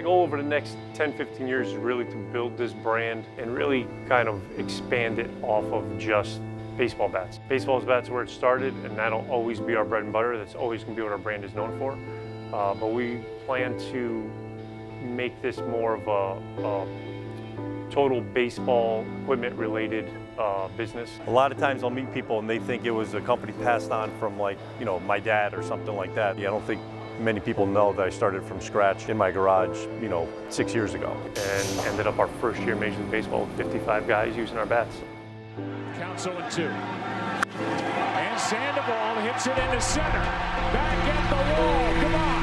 My goal over the next 10, 15 years is really to build this brand and really kind of expand it off of just baseball bats. Baseball bats are where it started, and that'll always be our bread and butter. That's always going to be what our brand is known for. But we plan to make this more of a total baseball equipment related business. A lot of times I'll meet people and they think it was a company passed on from, like, you know, my dad or something like that. I don't think many people know that I started from scratch in my garage, you know, 6 years ago. And ended up our first year in Major League Baseball with 55 guys using our bats. Count 0-2. And Sandoval hits it into center. Back at the wall. Come on.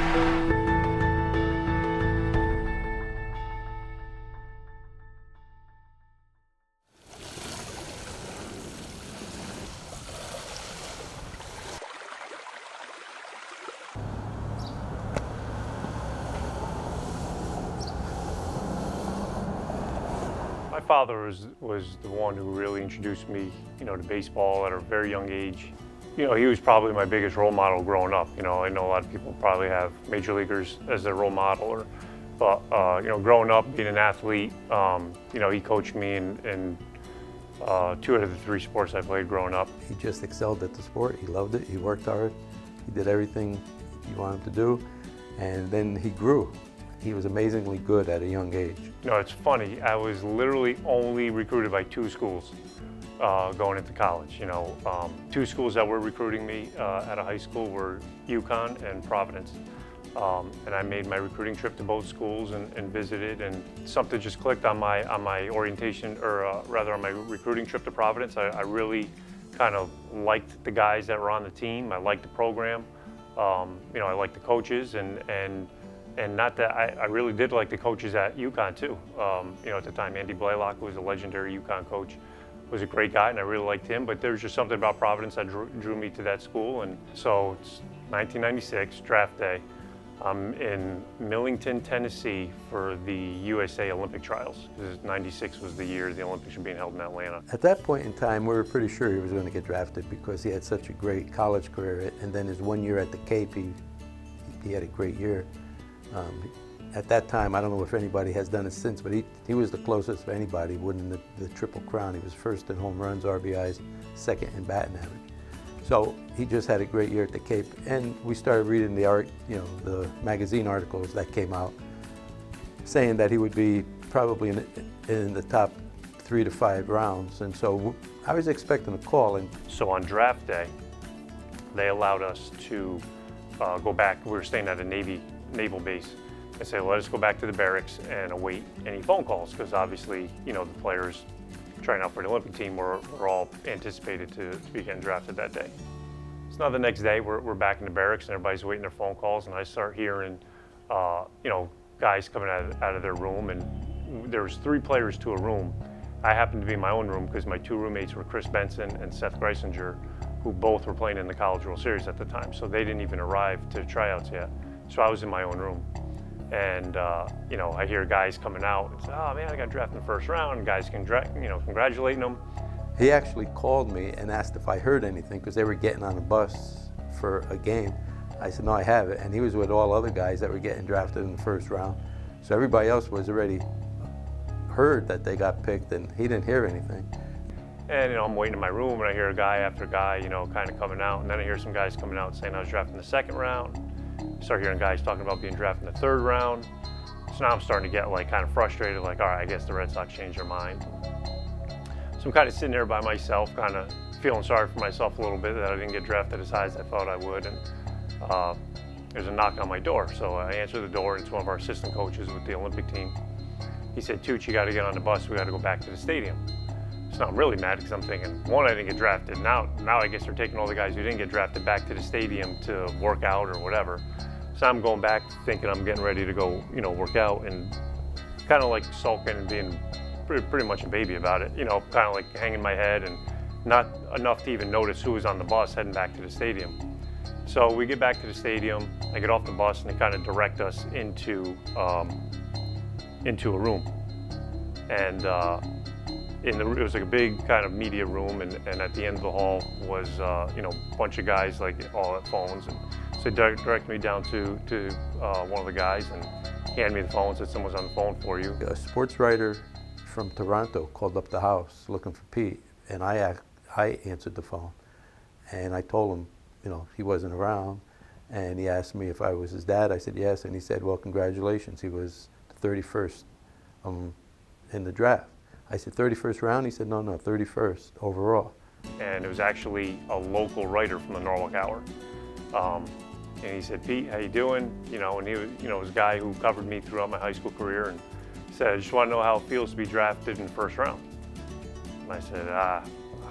My father was the one who really introduced me, you know, to baseball at a very young age. You know, he was probably my biggest role model growing up. You know, I know a lot of people probably have major leaguers as their role model, but you know, growing up, being an athlete, you know, he coached me in 2 out of the 3 sports I played growing up. He just excelled at the sport. He loved it. He worked hard. He did everything you wanted him to do, and then he grew. He was amazingly good at a young age. You know, it's funny. I was literally only recruited by 2 schools going into college. You know, 2 schools that were recruiting me at a high school were UConn and Providence. And I made my recruiting trip to both schools and visited, and something just clicked on my orientation, or rather on my recruiting trip to Providence. I really kind of liked the guys that were on the team. I liked the program. You know, I liked the coaches, and not that I really did like the coaches at UConn too. You know, at the time, Andy Blaylock, who was a legendary UConn coach, was a great guy, and I really liked him. But there was just something about Providence that drew me to that school. And so it's 1996, draft day. I'm in Millington, Tennessee for the USA Olympic trials. '96 was the year the Olympics were being held in Atlanta. At that point in time, we were pretty sure he was going to get drafted because he had such a great college career. And then his 1 year at the Cape, he had a great year. At that time, I don't know if anybody has done it since, but he was the closest of anybody winning the Triple Crown. He was first in home runs, RBIs, second in batting average. So he just had a great year at the Cape, and we started reading the magazine articles that came out saying that he would be probably in the top 3 to 5 rounds. And so I was expecting a call. And so on draft day, they allowed us to go back. We were staying at a naval base. They said, let us go back to the barracks and await any phone calls, because obviously, you know, the players trying out for the Olympic team were all anticipated to be getting drafted that day. So now the next day, we're back in the barracks and everybody's waiting their phone calls, and I start hearing, you know, guys coming out of their room, and there was 3 players to a room. I happened to be in my own room because my 2 roommates were Chris Benson and Seth Greisinger, who both were playing in the College World Series at the time, so they didn't even arrive to tryouts yet. So I was in my own room, and you know, I hear guys coming out and say, "Oh man, I got drafted in the 1st round." And guys congratulating them. he actually called me and asked if I heard anything because they were getting on a bus for a game. I said, no, I have it. And he was with all other guys that were getting drafted in the 1st round. So everybody else was already heard that they got picked, and he didn't hear anything. And, I'm waiting in my room, and I hear a guy after guy, kind of coming out. And then I hear some guys coming out saying I was drafted in the 2nd round. I start hearing guys talking about being drafted in the 3rd round. So now I'm starting to get kind of frustrated, all right, I guess the Red Sox changed their mind. So I'm kind of sitting there by myself, kind of feeling sorry for myself a little bit that I didn't get drafted as high as I thought I would. And there's a knock on my door. So I answer the door, and it's one of our assistant coaches with the Olympic team. He said, Tucci, you got to get on the bus. We got to go back to the stadium. So now I'm really mad because I'm thinking, one, I didn't get drafted. Now I guess they're taking all the guys who didn't get drafted back to the stadium to work out or whatever. So I'm going back thinking I'm getting ready to go, work out, and kind of sulking and being pretty much a baby about it, kind of hanging my head and not enough to even notice who was on the bus heading back to the stadium. So we get back to the stadium, I get off the bus, and they kind of direct us into a room. And it was a big kind of media room, and at the end of the hall was a bunch of guys all at phones, and so he directed me down to one of the guys, and handed me the phone, said someone's on the phone for you. A sports writer from Toronto called up the house looking for Pete, and I answered the phone, and I told him, you know, he wasn't around, and he asked me if I was his dad. I said yes, and he said, well, congratulations. He was the 31st in the draft. I said 31st round? He said no, 31st overall. And it was actually a local writer from the Norwalk Hour. And he said, Pete, how you doing? You know, and he was, you know, was a guy who covered me throughout my high school career, and said, I just want to know how it feels to be drafted in the first round. And I said, I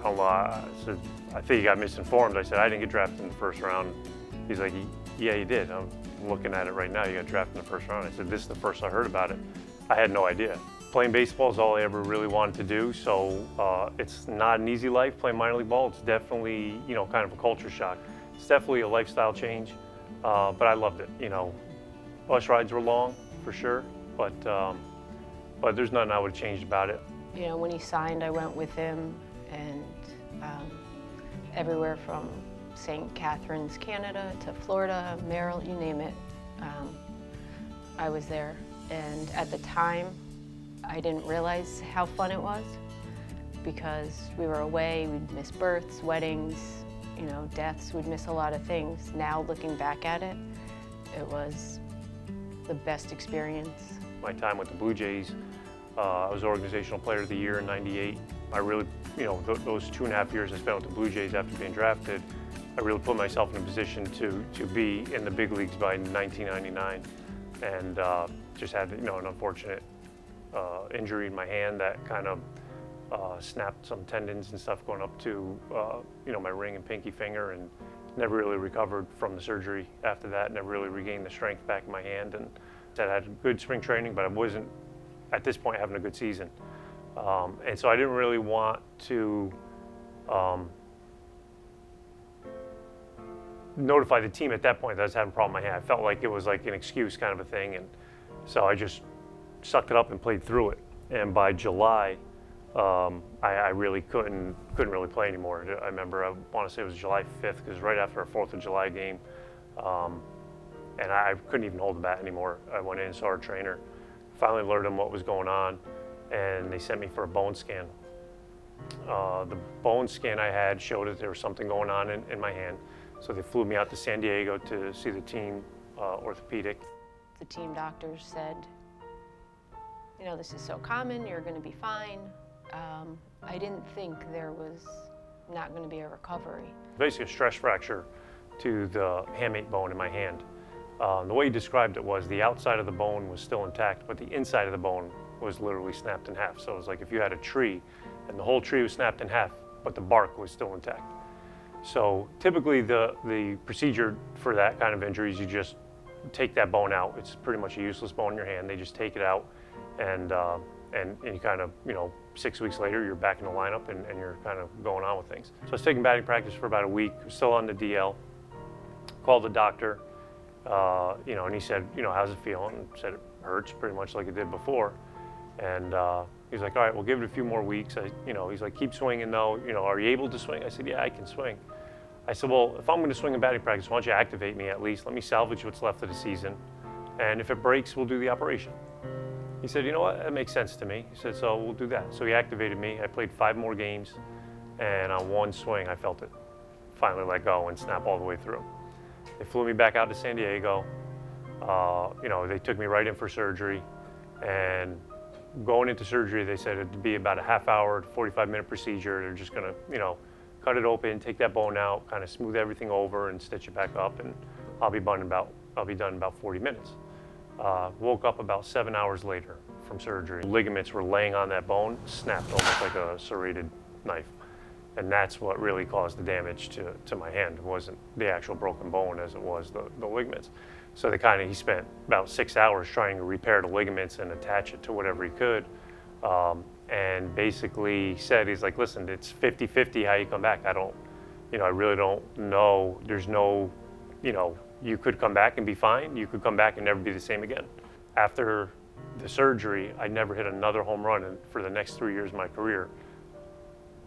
don't know. I said, I think you got misinformed. I said, I didn't get drafted in the first round. He's like, yeah, you did. I'm looking at it right now. You got drafted in the first round. I said, this is the first I heard about it. I had no idea. Playing baseball is all I ever really wanted to do, so it's not an easy life playing minor league ball. It's definitely, you know, kind of a culture shock. It's definitely a lifestyle change, but I loved it. You know, bus rides were long for sure, but there's nothing I would have changed about it. You know, when he signed, I went with him, and everywhere from St. Catharines, Canada, to Florida, Maryland, you name it, I was there. And at the time, I didn't realize how fun it was, because we were away, we'd miss births, weddings, you know, deaths, we'd miss a lot of things. Now, looking back at it, it was the best experience. My time with the Blue Jays, I was Organizational Player of the Year in '98. I really, you know, those 2.5 years I spent with the Blue Jays after being drafted, I really put myself in a position to be in the big leagues by 1999, and just had, you know, an unfortunate injury in my hand that kind of snapped some tendons and stuff going up to, you know, my ring and pinky finger, and never really recovered from the surgery after that. Never really regained the strength back in my hand, and I had good spring training, but I wasn't at this point having a good season, and so I didn't really want to notify the team at that point that I was having a problem in my hand. I felt like it was like an excuse kind of a thing, and so I just sucked it up and played through it. And by July, I really couldn't really play anymore. I remember, I want to say it was July 5th, because right after our 4th of July game, and I couldn't even hold the bat anymore. I went in and saw our trainer, finally alerted him what was going on, and they sent me for a bone scan. The bone scan I had showed that there was something going on in my hand, so they flew me out to San Diego to see the team orthopedic. The team doctors said, you know, this is so common, you're going to be fine. I didn't think there was not going to be a recovery. Basically a stress fracture to the hamate bone in my hand. The way he described it was the outside of the bone was still intact, but the inside of the bone was literally snapped in half. So it was like if you had a tree and the whole tree was snapped in half, but the bark was still intact. So typically the procedure for that kind of injury is you just take that bone out. It's pretty much a useless bone in your hand. They just take it out, and you kind of, you know, 6 weeks later, you're back in the lineup and you're kind of going on with things. So I was taking batting practice for about a week, still on the DL, called the doctor, you know, and he said, you know, how's it feel? And said it hurts pretty much like it did before. And he's like, all right, we'll give it a few more weeks. You know, he's like, keep swinging though, you know, are you able to swing? I said, yeah, I can swing. I said, well, if I'm going to swing in batting practice, why don't you activate me at least? Let me salvage what's left of the season. And if it breaks, we'll do the operation. He said, you know what, that makes sense to me. He said, so we'll do that. So he activated me. I played 5 more games, and on one swing, I felt it finally let go and snap all the way through. They flew me back out to San Diego. You know, they took me right in for surgery, and going into surgery, they said it'd be about a half-hour to 45-minute procedure. They're just gonna, you know, cut it open, take that bone out, kind of smooth everything over, and stitch it back up, and I'll be done in about 40 minutes. Woke up about 7 hours later from surgery. Ligaments were laying on that bone, snapped almost like a serrated knife. And that's what really caused the damage to my hand. It wasn't the actual broken bone as it was the ligaments. So he spent about 6 hours trying to repair the ligaments and attach it to whatever he could. And basically said, he's like, listen, it's 50-50 how you come back. I really don't know. There's no, you know, you could come back and be fine. You could come back and never be the same again. After the surgery, I never hit another home run for the next 3 years of my career,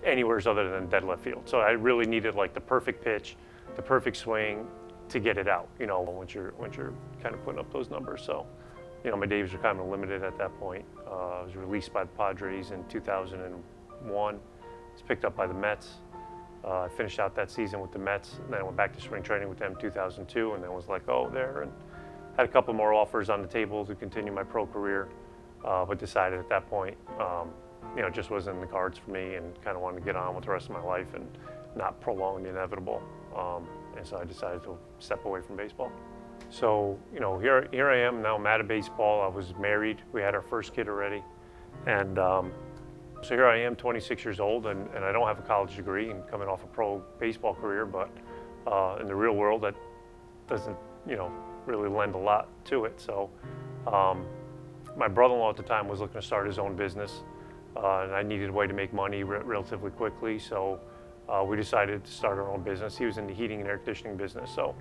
anywhere other than dead left field. So I really needed like the perfect pitch, the perfect swing to get it out, you know, once you're kind of putting up those numbers. So my days were kind of limited at that point. I was released by the Padres in 2001. I was picked up by the Mets. I finished out that season with the Mets, and then I went back to spring training with them in 2002, and then was let go there, and had a couple more offers on the table to continue my pro career, but decided at that point, it just wasn't in the cards for me, and kind of wanted to get on with the rest of my life and not prolong the inevitable. And so I decided to step away from baseball. So, here I am now. I'm out of baseball. I was married. We had our first kid already, and so here I am, 26 years old, and I don't have a college degree and coming off a pro baseball career, but in the real world, that doesn't, really lend a lot to it. So my brother-in-law at the time was looking to start his own business, and I needed a way to make money relatively quickly, so we decided to start our own business. He was in the heating and air conditioning business, so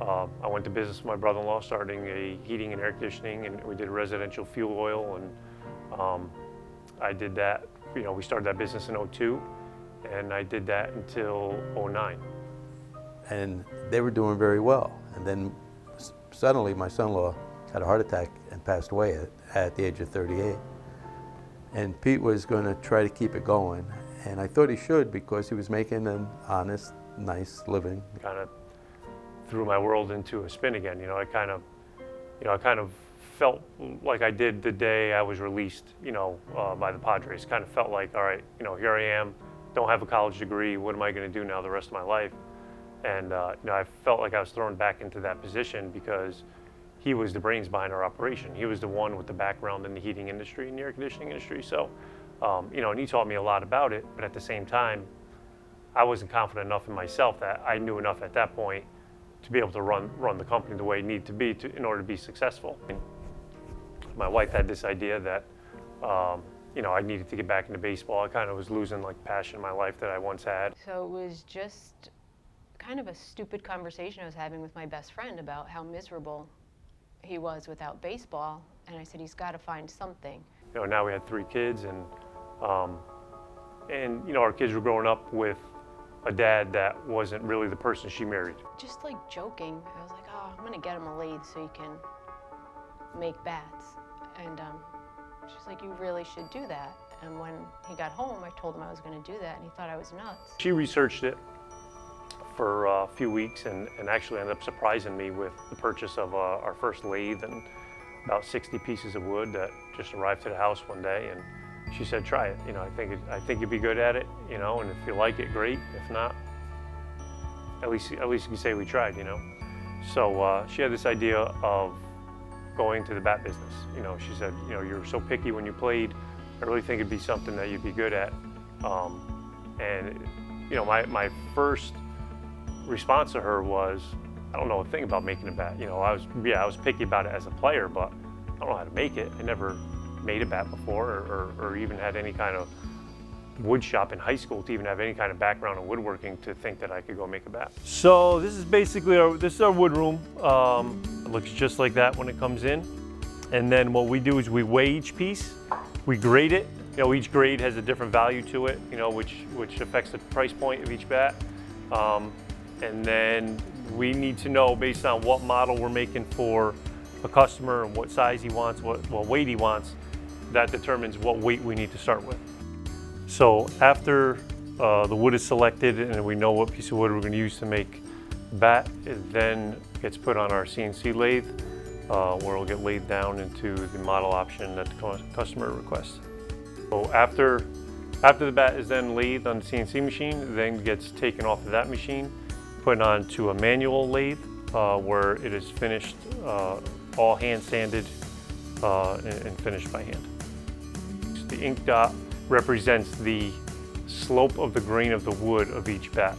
I went to business with my brother-in-law, starting a heating and air conditioning, and we did residential fuel oil, and I did that. We started that business in 2002, and I did that until 2009. And they were doing very well. And then suddenly my son-in-law had a heart attack and passed away at the age of 38. And Pete was going to try to keep it going. And I thought he should, because he was making an honest, nice living. Kind of threw my world into a spin again. I kind of felt like I did the day I was released, by the Padres. Kind of felt like, all right, here I am, don't have a college degree. What am I going to do now the rest of my life? And I felt like I was thrown back into that position because he was the brains behind our operation. He was the one with the background in the heating industry and the air conditioning industry. So, and he taught me a lot about it. But at the same time, I wasn't confident enough in myself that I knew enough at that point to be able to run the company the way it needed to be in order to be successful. My wife had this idea that, I needed to get back into baseball. I kind of was losing passion in my life that I once had. So it was just kind of a stupid conversation I was having with my best friend about how miserable he was without baseball. And I said, he's got to find something. Now we had 3 kids, and our kids were growing up with a dad that wasn't really the person she married. Just joking, I was like, oh, I'm going to get him a lathe so he can make bats. And she's like, you really should do that. And when he got home, I told him I was going to do that, and he thought I was nuts. She researched it for a few weeks and actually ended up surprising me with the purchase of our first lathe and about 60 pieces of wood that just arrived to the house one day. And she said, try it. I think you'd be good at it, and if you like it, great. If not, at least you can say we tried, So she had this idea of going to the bat business. She said, you're so picky when you played. I really think it'd be something that you'd be good at. And my first response to her was, I don't know a thing about making a bat. I was picky about it as a player, but I don't know how to make it. I never made a bat before, or even had any kind of wood shop in high school to even have any kind of background in woodworking to think that I could go make a bat. So this is basically our wood room. It looks just like that when it comes in. And then what we do is we weigh each piece, we grade it. Each grade has a different value to it, which affects the price point of each bat. And then we need to know, based on what model we're making for a customer and what size he wants, what weight he wants, that determines what weight we need to start with. So after the wood is selected and we know what piece of wood we're going to use to make the bat, it then gets put on our CNC lathe, where it'll get laid down into the model option that the customer requests. So after the bat is then lathed on the CNC machine, it then gets taken off of that machine, put onto a manual lathe, where it is finished, all hand sanded and finished by hand. The ink dot represents the slope of the grain of the wood of each bat.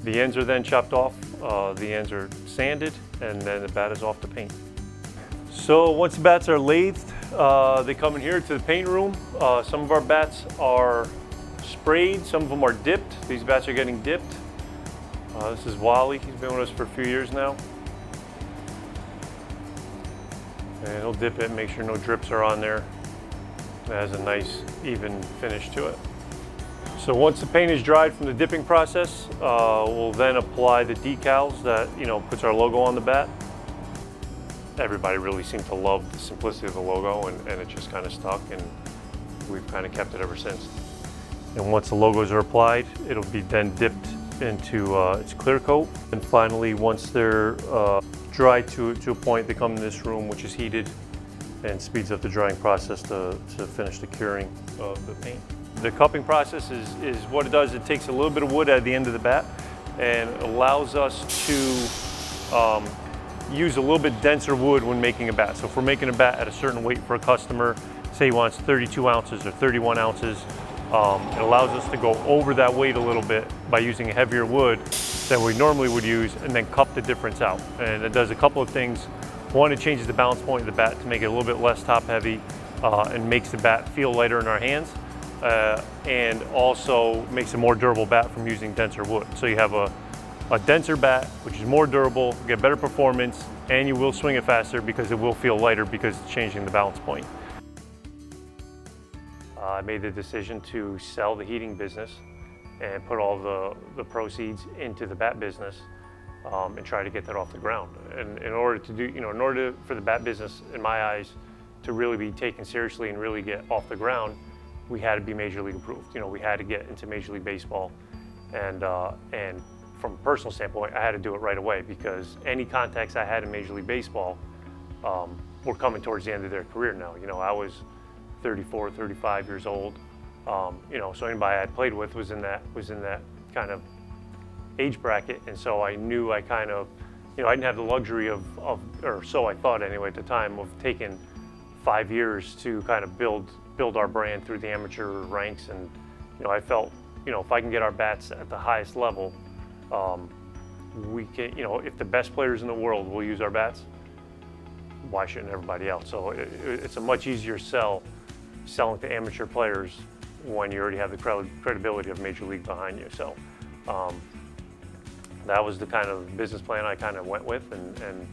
The ends are then chopped off, the ends are sanded, and then the bat is off to paint. So once the bats are lathed, they come in here to the paint room. Some of our bats are sprayed, some of them are dipped. These bats are getting dipped. This is Wally, he's been with us for a few years now. And he'll dip it and make sure no drips are on there. It has a nice, even finish to it. So once the paint is dried from the dipping process, we'll then apply the decals that, puts our logo on the bat. everybody really seemed to love the simplicity of the logo, and it just kind of stuck, and we've kind of kept it ever since. And once the logos are applied, it'll be then dipped into its clear coat. And finally, once they're dry to a point, they come in this room, which is heated and speeds up the drying process to finish the curing of the paint. The cupping process is what it does. It takes a little bit of wood at the end of the bat and allows us to use a little bit denser wood when making a bat. So if we're making a bat at a certain weight for a customer, say he wants 32 ounces or 31 ounces, it allows us to go over that weight a little bit by using a heavier wood than we normally would use, and then cup the difference out. And it does a couple of things. One, it changes the balance point of the bat to make it a little bit less top heavy and makes the bat feel lighter in our hands, and also makes a more durable bat from using denser wood. So you have a denser bat, which is more durable, get better performance, and you will swing it faster because it will feel lighter because it's changing the balance point. I made the decision to sell the heating business and put all the proceeds into the bat business and try to get that off the ground. And in order to do, in order for the bat business, in my eyes, to really be taken seriously and really get off the ground, we had to be Major League approved. We had to get into Major League Baseball, and from a personal standpoint, I had to do it right away because any contacts I had in Major League Baseball were coming towards the end of their career now. I was 34, 35 years old. So anybody I had played with was in that kind of age bracket, and so I knew I kind of, I didn't have the luxury of, or so I thought anyway at the time, of taking 5 years to kind of build our brand through the amateur ranks, and I felt, if I can get our bats at the highest level, we can, if the best players in the world will use our bats, why shouldn't everybody else? So it's a much easier sell selling to amateur players when you already have the credibility of Major League behind you. So that was the kind of business plan I kind of went with, and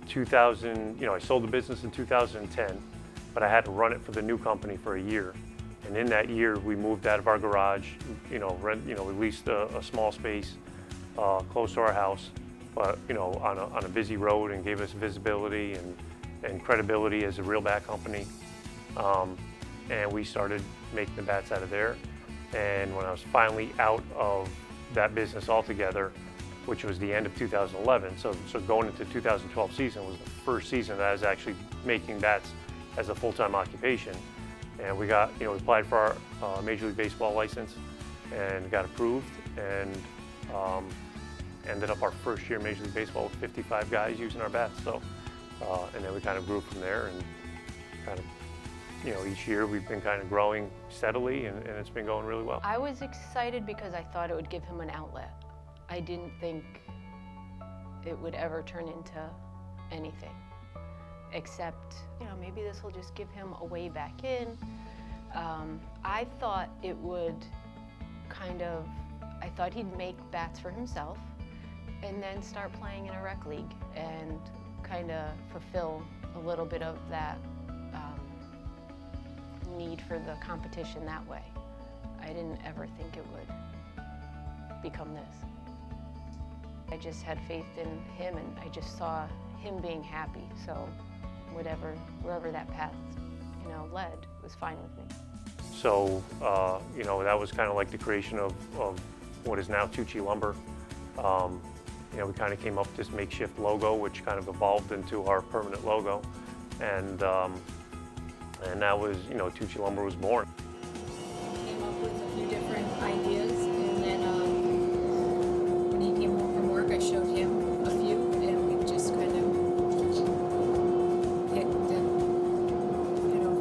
2000, I sold the business in 2010, but I had to run it for the new company for a year. And in that year, we moved out of our garage, we leased a small space close to our house, but on a busy road, and gave us visibility and credibility as a real bat company. And we started making the bats out of there. And when I was finally out of that business altogether, which was the end of 2011, so going into 2012 season was the first season that I was actually making bats as a full-time occupation. And we got, we applied for our Major League Baseball license and got approved, and ended up our first year in Major League Baseball with 55 guys using our bats. So, and then we kind of grew from there, and kind of, each year we've been kind of growing steadily, and it's been going really well. I was excited because I thought it would give him an outlet. I didn't think it would ever turn into anything, except, maybe this will just give him a way back in. I thought it would I thought he'd make bats for himself and then start playing in a rec league and kind of fulfill a little bit of that need for the competition that way. I didn't ever think it would become this. I just had faith in him, and I just saw him being happy. So wherever that path, led, was fine with me. So, that was kind of like the creation of what is now Tucci Lumber. We kind of came up with this makeshift logo, which kind of evolved into our permanent logo. And that was, Tucci Lumber was born. Came up with a few different ideas, and then when he came home from work, I showed him a few, and we just kind of picked and,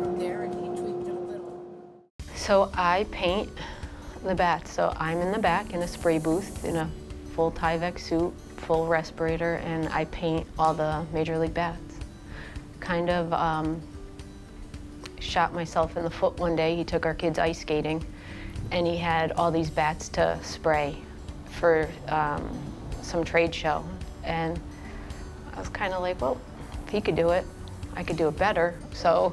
from there, and he tweaked it a little. So I paint the bats. So I'm in the back in a spray booth in a full Tyvek suit, full respirator, and I paint all the Major League bats. Kind of shot myself in the foot one day. He took our kids ice skating, and he had all these bats to spray for some trade show. And I was kind of like, well, if he could do it, I could do it better. So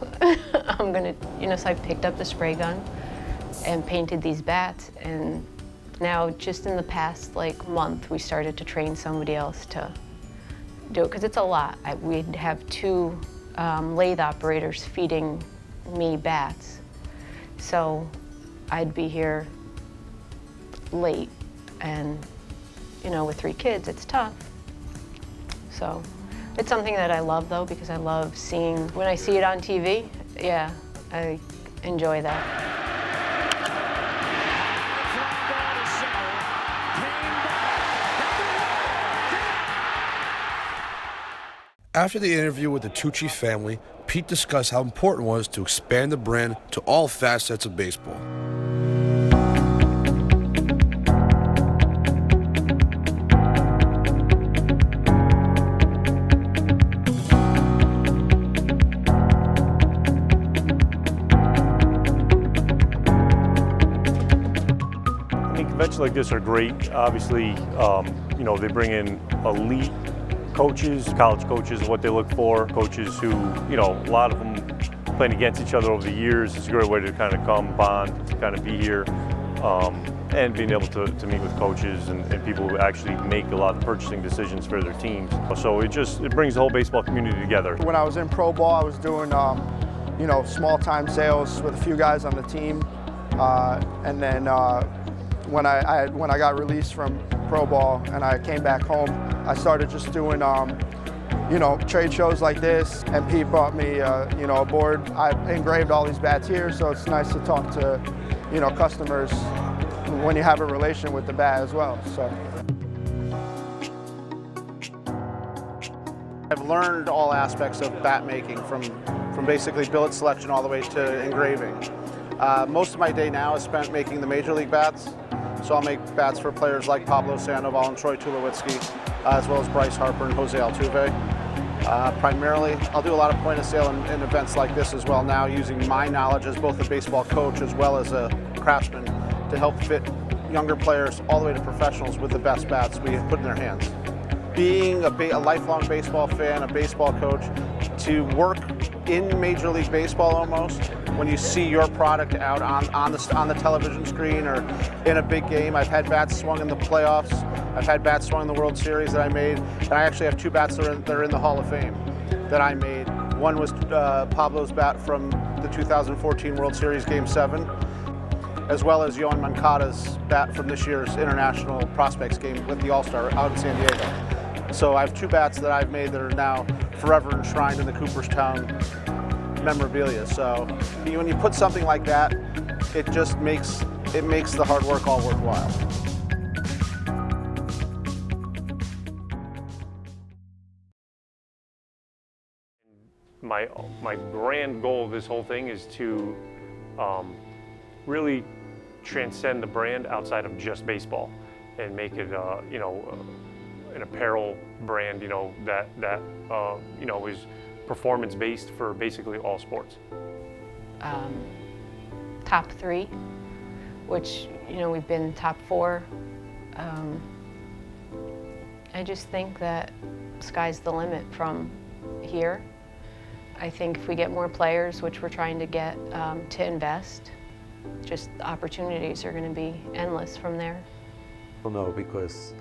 I'm gonna, so I picked up the spray gun and painted these bats. And now, just in the past month, we started to train somebody else to do it because it's a lot. We'd have two lathe operators feeding me bats. So I'd be here late, and with 3 kids, it's tough. So it's something that I love though, because I love seeing, when I see it on TV, yeah, I enjoy that. After the interview with the Tucci family, Pete discussed how important it was to expand the brand to all facets of baseball. Conventions like this are great. Obviously, they bring in elite coaches, college coaches, what they look for, coaches who, a lot of them playing against each other over the years. It's a great way to kind of come, bond, to kind of be here, and being able to meet with coaches and people who actually make a lot of purchasing decisions for their teams. So it brings the whole baseball community together. When I was in pro ball, I was doing, small-time sales with a few guys on the team, and then when I got released from pro ball and I came back home, I started just doing, trade shows like this, and Pete brought me, a board. I engraved all these bats here, so it's nice to talk to, customers when you have a relation with the bat as well. So I've learned all aspects of bat making, from basically billet selection all the way to engraving. Most of my day now is spent making the major league bats. So I'll make bats for players like Pablo Sandoval and Troy Tulowitzki, as well as Bryce Harper and Jose Altuve. Primarily, I'll do a lot of point of sale in events like this as well now, using my knowledge as both a baseball coach as well as a craftsman to help fit younger players all the way to professionals with the best bats we have put in their hands. Being a lifelong baseball fan, a baseball coach, to work in Major League Baseball almost, when you see your product out on the television screen or in a big game. I've had bats swung in the playoffs. I've had bats swung in the World Series that I made, and I actually have 2 bats that are in the Hall of Fame that I made. One was Pablo's bat from the 2014 World Series Game 7, as well as Yohan Moncada's bat from this year's International Prospects Game with the All-Star out in San Diego. So I have 2 bats that I've made that are now forever enshrined in the Cooperstown memorabilia. So when you put something like that, it just makes the hard work all worthwhile. My grand goal of this whole thing is to really transcend the brand outside of just baseball and make it an apparel brand that is performance based for basically all sports. Top 3, which we've been top 4. I just think that sky's the limit from here. I think if we get more players, which we're trying to get to invest, just the opportunities are going to be endless from there. Well, no, because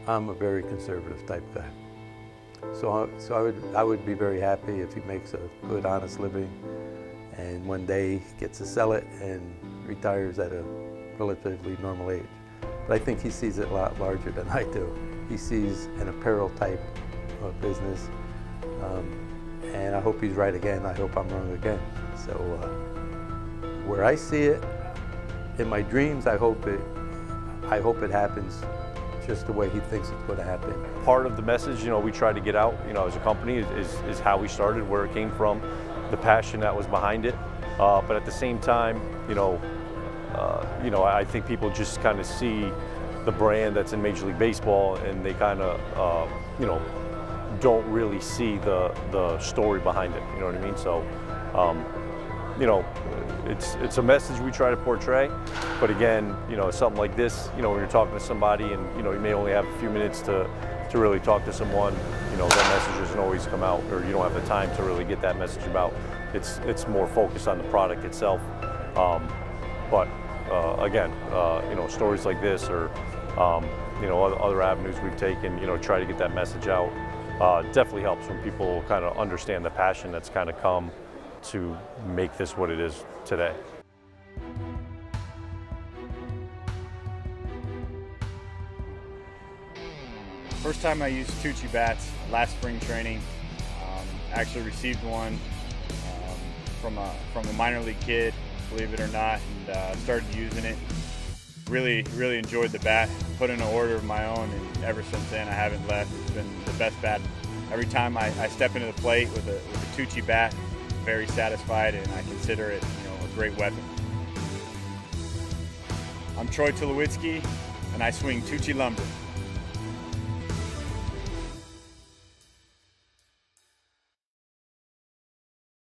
I'm a very conservative type guy. So I would be very happy if he makes a good, honest living, and one day gets to sell it and retires at a relatively normal age. But I think he sees it a lot larger than I do. He sees an apparel type of business, and I hope he's right again. I hope I'm wrong again. So where I see it, in my dreams, I hope it happens just the way he thinks it's going to happen. Part of the message, we try to get out, as a company is how we started, where it came from, the passion that was behind it. But at the same time, I think people just kind of see the brand that's in Major League Baseball, and they kind of, don't really see the story behind it. You know what I mean? So, it's a message we try to portray. But again, something like this, when you're talking to somebody and you may only have a few minutes to really talk to someone, that message doesn't always come out, or you don't have the time to really get that message about. It's more focused on the product itself. But again, stories like this, or other avenues we've taken, try to get that message out. definitely helps when people kind of understand the passion that's kind of come to make this what it is today. First time I used Tucci bats, last spring training. Actually received one from a minor league kid, believe it or not, and started using it. Really enjoyed the bat. Put in an order of my own, and ever since then I haven't left. It's been the best bat. Every time I step into the plate with a Tucci bat, I'm very satisfied, and I consider it, a great weapon. I'm Troy Tulowitzki, and I swing Tucci Lumber.